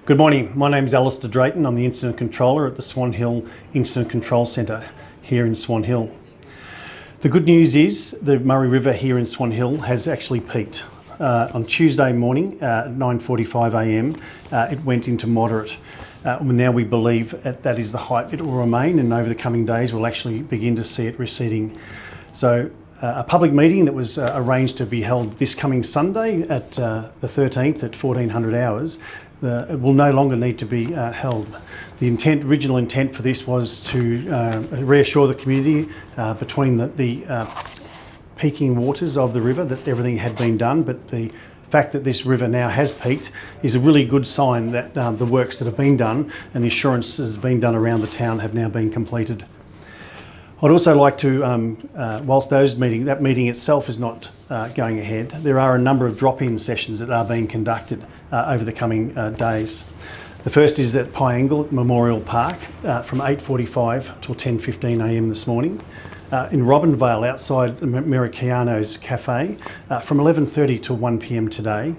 Good morning, my name is Alistair Drayton. I'm the Incident Controller at the Swan Hill Incident Control Centre here in Swan Hill. The good news is the Murray River here in Swan Hill has actually peaked. On Tuesday morning at 9:45am it went into moderate. Now we believe that is the height it will remain, and over the coming days we'll actually begin to see it receding. So a public meeting that was arranged to be held this coming Sunday at the 13th at 1400 hours it will no longer need to be held. The original intent for this was to reassure the community between the peaking waters of the river that everything had been done, but the fact that this river now has peaked is a really good sign that the works that have been done and the assurances being done around the town have now been completed. I'd also like to, whilst that meeting itself is not going ahead, there are a number of drop-in sessions that are being conducted over the coming days. The first is at Piangle Memorial Park from 8:45 till 10:15am this morning. In Robinvale outside Mericiano's Cafe from 11:30 to 1pm today,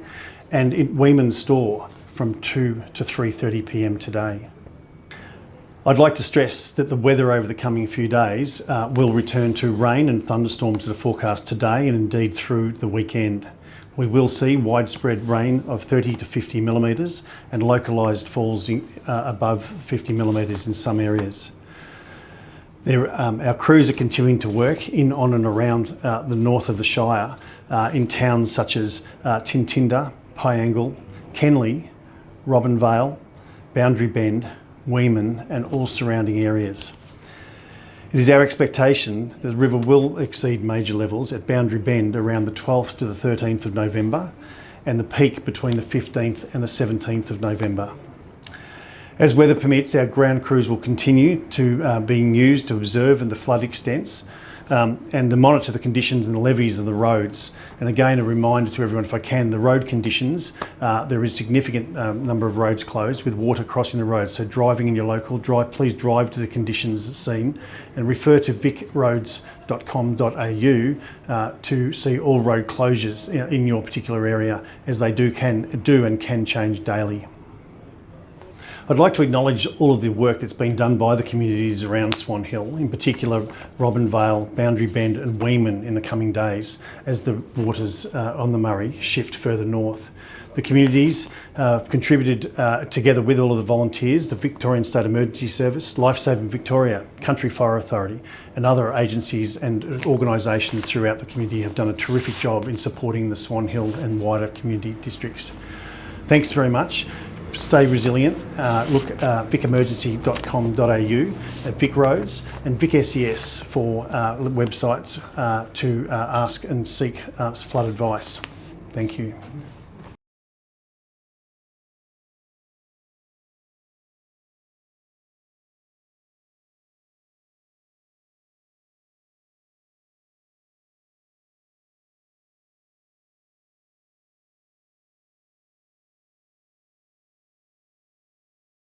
and in Weeman's Store from 2 to 3:30pm today. I'd like to stress that the weather over the coming few days will return to rain and thunderstorms that are forecast today and indeed through the weekend. We will see widespread rain of 30 to 50 millimetres and localised falls above 50 millimetres in some areas. Our crews are continuing to work in, on and around the north of the Shire in towns such as Tintinda, Piangle, Kenley, Robinvale, Boundary Bend, Weeman and all surrounding areas. It is our expectation that the river will exceed major levels at Boundary Bend around the 12th to the 13th of November and the peak between the 15th and the 17th of November. As weather permits, our ground crews will continue to being used to observe the flood extents and to monitor the conditions and the levees of the roads. And again, a reminder to everyone, if I can, the road conditions, there is significant number of roads closed with water crossing the road. So driving in your local, please drive to the conditions seen and refer to vicroads.com.au to see all road closures in your particular area, as they do and can change daily. I'd like to acknowledge all of the work that's been done by the communities around Swan Hill, in particular Robinvale, Boundary Bend and Weeman in the coming days as the waters on the Murray shift further north. The communities have contributed together with all of the volunteers, the Victorian State Emergency Service, Lifesaving Victoria, Country Fire Authority and other agencies and organisations throughout the community have done a terrific job in supporting the Swan Hill and wider community districts. Thanks very much. Stay resilient. Look at vicemergency.com.au at Vic Roads and Vic SES for websites to ask and seek flood advice. Thank you.